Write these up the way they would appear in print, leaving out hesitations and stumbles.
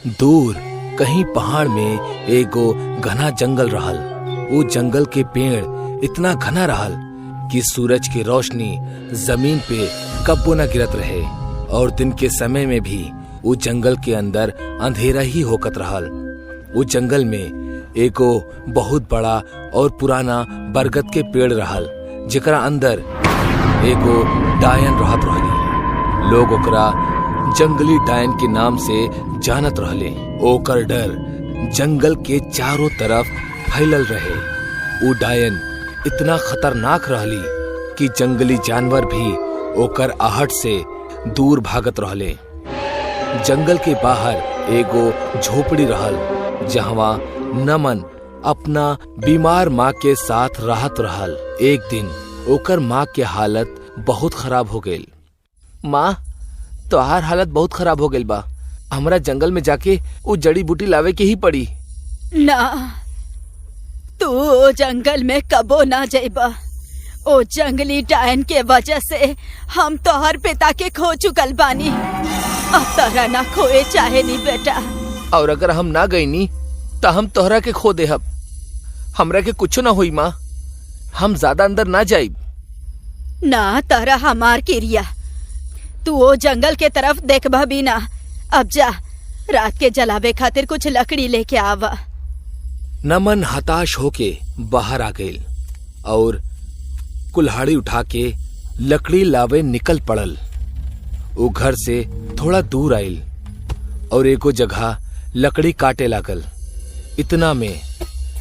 दूर कहीं पहाड़ में एगो घना जंगल रहल। वो जंगल के पेड़ इतना घना रहल कि सूरज की रोशनी जमीन पे कब्बो न गिरत रहे और दिन के समय में भी वो जंगल के अंदर अंधेरा ही होकत रहल। वो जंगल में एगो बहुत बड़ा और पुराना बरगद के पेड़ रहल, जेकरा अंदर एगो डायन रहत रहली। लोग ओकरा जंगली डायन के नाम से जानत रहले। ओकर डर जंगल के चारों तरफ फैलल रहे। वो डायन इतना खतरनाक रहली कि जंगली जानवर भी ओकर आहट से दूर भागत रहले। जंगल के बाहर एगो झोपड़ी रहल, जहाँ नमन अपना बीमार माँ के साथ रहत रहल। एक दिन ओकर माँ के हालत बहुत खराब हो गई। माँ, तोहार हालत बहुत खराब हो गई बा। हमरा जंगल में जाके वो जड़ी बूटी लावे के ही पड़ी। ना, तू जंगल में कबो ना जाइबा। ओ जंगली डायन के वजह से हम तोहर पिता के खो चुकल बानी। अब तोहरा ना खोए चाहे नी बेटा। और अगर हम ना गईनी तो हम तोहरा के खो देहब। हमरा के कुछ ना हुई माँ, हम ज्यादा अंदर ना जाइब। ना, तोहरा हमार किरिया। तू वो जंगल के तरफ देखबा भी ना। अब जा, रात के जलावे खातिर कुछ लकड़ी लेके आवा। नमन हताश होके बाहर आ गई और कुल्हाड़ी उठा के लकड़ी लावे निकल पड़ल। वो घर से थोड़ा दूर आइल और एको जगह लकड़ी काटे लागल। इतना में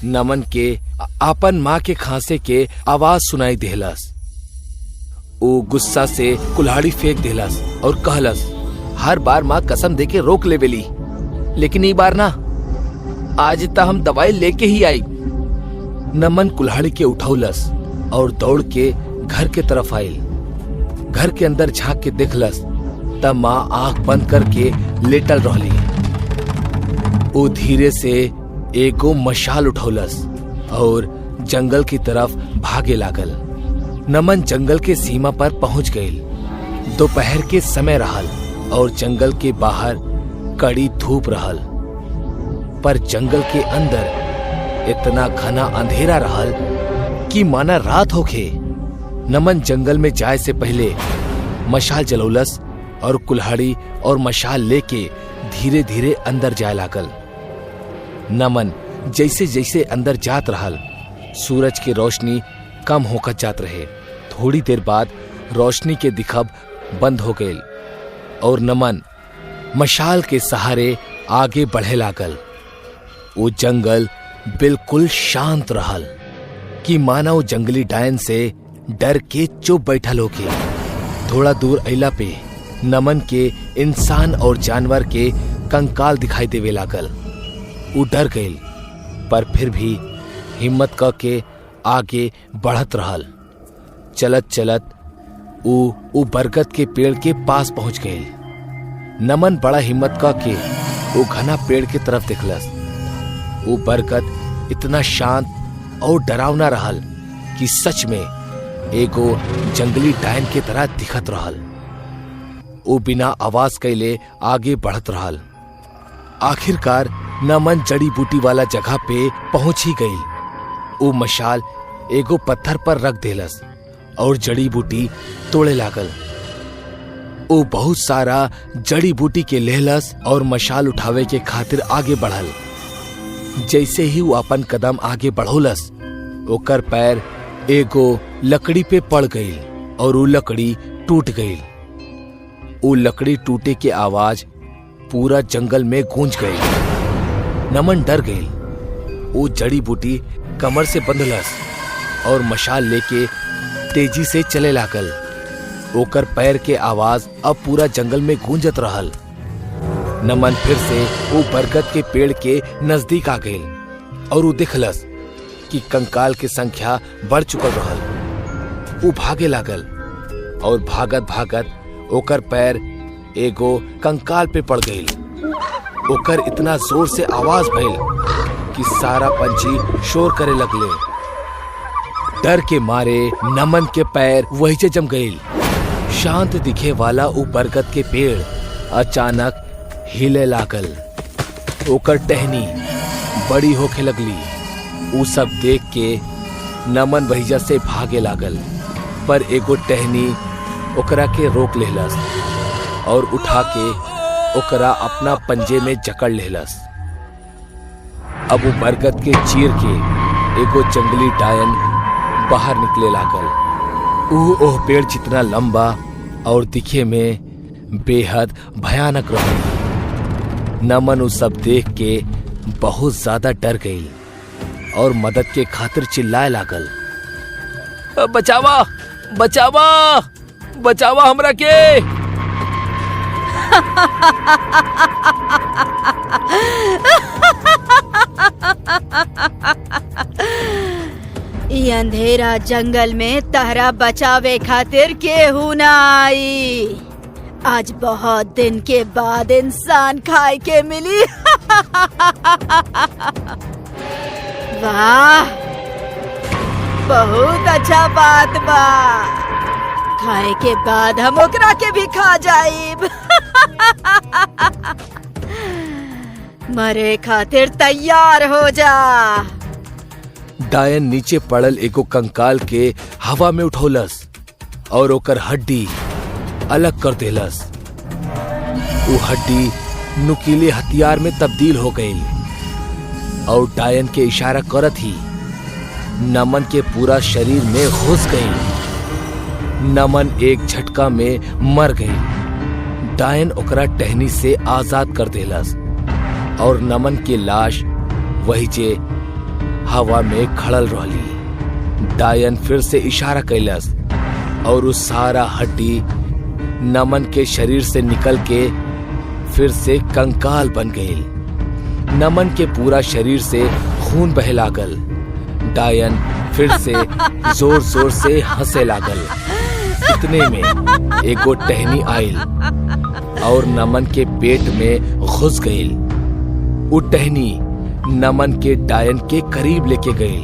नमन के आपन माँ के खांसे के आवाज सुनाई देहलस। वो गुस्सा से कुल्हाड़ी फेंक देहलस और कहलस, हर बार माँ कसम दे के रोक लेवेली, लेकिन ई बार ना, आज त हम दवाई लेके ही आई। नमन कुल्हाड़ी के उठौलस और दौड़ के घर के तरफ आइल। घर के अंदर झांक के देखलस तब माँ आंख बंद करके लेटल रहली। वो धीरे से एगो मशाल उठौलस और जंगल की तरफ भागे लागल। नमन जंगल के सीमा पर पहुंच गई। दोपहर के समय रहल और जंगल के बाहर कड़ी धूप रहल, पर जंगल के अंदर इतना घना अंधेरा रहल कि माना रात होखे। नमन जंगल में जाए से पहले मशाल जलौलस और कुल्हाड़ी और मशाल लेके धीरे धीरे अंदर जाए लागल। नमन जैसे जैसे अंदर जात रहल, सूरज की रोशनी कम होकर जात रहे। थोड़ी देर बाद रोशनी के दिखब बंद हो गई और नमन मशाल के सहारे आगे बढ़े लागल। वो जंगल बिल्कुल शांत रहल कि मानो जंगली डायन से डर के चुप बैठल होके। थोड़ा दूर अइला पे नमन के इंसान और जानवर के कंकाल दिखाई देवे लागल। वो डर गई, पर फिर भी हिम्मत करके आगे बढ़त रहल। चलत चलत वो बरगद के पेड़ के पास पहुंच गई। नमन बड़ा हिम्मत करके वो घना पेड़ के तरफ देखलस। वो बरगद इतना शांत और डरावना रहल कि सच में एगो जंगली डायन के तरह दिखत रहल। वो बिना आवाज कैले आगे बढ़त रहल। आखिरकार नमन जड़ी बूटी वाला जगह पे पहुंच ही गई। वो मशाल एगो पत्थर पर रख देलस और जड़ी बूटी तोड़े लागल। वो बहुत सारा जड़ी बूटी के लेहलस और मशाल उठावे के खातिर आगे बढ़ल। जैसे ही वो अपन कदम आगे बढ़ोलस, ओकर पैर एगो लकड़ी पे पड़ गई और वो लकड़ी टूट गई। वो लकड़ी टूटे के आवाज पूरा जंगल में गूंज गई। नमन डर गई। वो जड़ी बूटी कमर से बंधलस और मशाल लेके तेजी से चले लागल। ओकर पैर के आवाज अब पूरा जंगल में गूंजत रहल। नमन फिर से वो बरगद के पेड़ के नजदीक आ गई और वो देखलस कि कंकाल की संख्या बढ़ चुकल रहल। वो भागे लागल और भागत भागत ओकर पैर एगो कंकाल पे पड़ गई। ओकर इतना जोर से आवाज भइल कि सारा पंछी शोर करे लगले। डर के मारे नमन के पैर वही से जम गई। शांत दिखे वाला वो बरगद के पेड़ अचानक हिले लागल ओकर टहनी बड़ी होके लगली। उ सब देख के नमन भैया से भागे लागल, पर एगो टहनी ओकरा के रोक लेहलस और उठा के ओकरा अपना पंजे में जकड़ लेहलस। अब वो बरगद के चीर के एगो जंगली डायन बाहर निकले लागल। ओह पेड़ जितना लंबा और दिखे में बेहद भयानक रही। नमन उ सब देख के बहुत ज्यादा डर गई और मदद के खातिर चिल्लाए लागल, बचावा बचावा बचावा हमरा के। ई अंधेरा जंगल में तहरा बचावे खातिर केहू ना आई। आज बहुत दिन के बाद इंसान खाए के मिली। वाह, बहुत अच्छा बात बा। खाए के बाद हम ओकरा के भी खा जाइब। मरे खातिर तैयार हो जा। डायन नीचे पड़ल एगो कंकाल के हवा में उठौलस और ओकर हड्डी अलग कर देलस। वो हड्डी नुकीले हथियार में तब्दील हो गई और डायन के इशारा करत ही नमन के पूरा शरीर में घुस गई। नमन एक झटका में मर गई। डायन ओकरा टहनी से आजाद कर देलस और नमन के लाश वही जे हवा में खड़ल रहली। डायन फिर से इशारा कैलस और उस सारा हड्डी नमन के शरीर से निकल के फिर से कंकाल बन गई। नमन के पूरा शरीर से खून बहे लागल। डायन फिर से जोर जोर से हंसे लागल। इतने में एगो टहनी आइल और नमन के पेट में घुस गई। वो टहनी नमन के डायन के करीब लेके गई।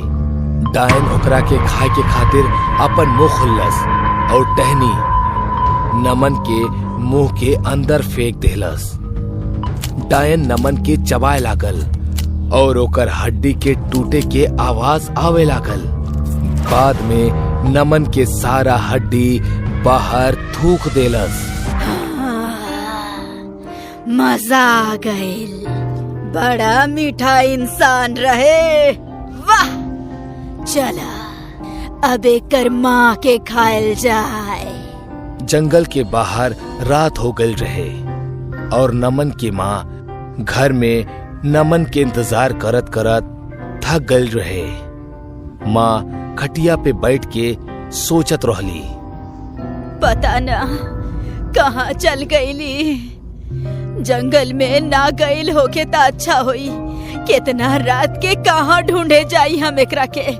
डायन ओकरा के खाए के खातिर अपन मुंह खुल्लस और टहनी नमन के मुंह के अंदर फेंक देलस। डायन नमन के चबाए लागल और ओकर हड्डी के टूटे के आवाज आवे लागल। बाद में नमन के सारा हड्डी बाहर थूक देलस। मजा आ गइल। बड़ा मीठा इंसान रहे। वाह, चला अब एकर माँ के खायल जाए। जंगल के बाहर रात हो गई रहे और नमन की माँ घर में नमन के इंतजार करत करत थक गई रहे। माँ खटिया पे बैठ के सोचत रहली, पता ना कहाँ चल गईली। जंगल में ना गईल होके ता अच्छा होई। कितना रात के कहाँ ढूंढे जाई हम एकरा के।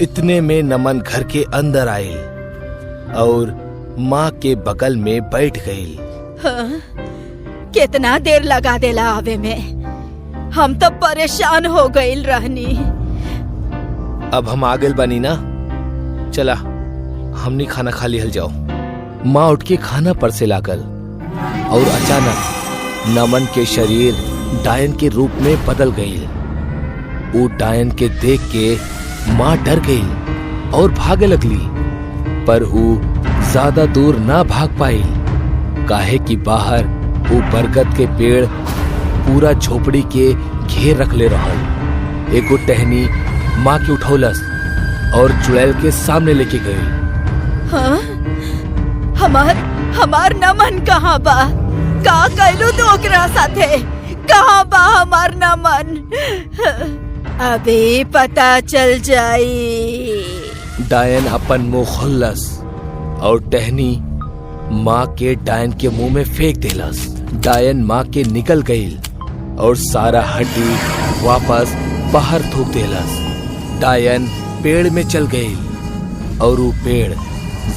इतने में नमन घर के अंदर आई और माँ के बगल में बैठ गई। कितना देर लगा देला आवे में। हम तो परेशान हो गईल रहनी। अब हम आगल बनी ना, चला हमनी खाना खा लिहल जाओ। माँ उठ के खाना परसे लागल और अचानक नमन के शरीर डायन के रूप में बदल गई। वो डायन के देख के माँ डर गई और भागे लगली, पर वो ज्यादा दूर ना भाग पाई। काहे कि बाहर वो बरगद के पेड़ पूरा झोपड़ी के घेर रखले रहल। एगो टहनी माँ के उठौलस और चुड़ैल के सामने लेके गई। हाँ? हमार नमन कहाँ बा? का कैलू तो ओकरा साथे? कहाँ बा हमार नमन? अभी पता चल जाई। डायन अपन मुंह खोलस और टहनी माँ के डायन के मुंह में फेंक देलस। डायन माँ के निकल गई और सारा हड्डी वापस बाहर थूक देलस। डायन पेड़ में चल गई और वो पेड़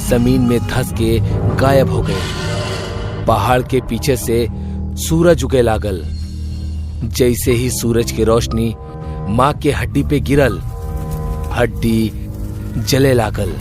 जमीन में धंस के गायब हो गए। पहाड़ के पीछे से सूरज उगे लागल। जैसे ही सूरज की रोशनी माँ के हड्डी पे गिरल, हड्डी जले लागल।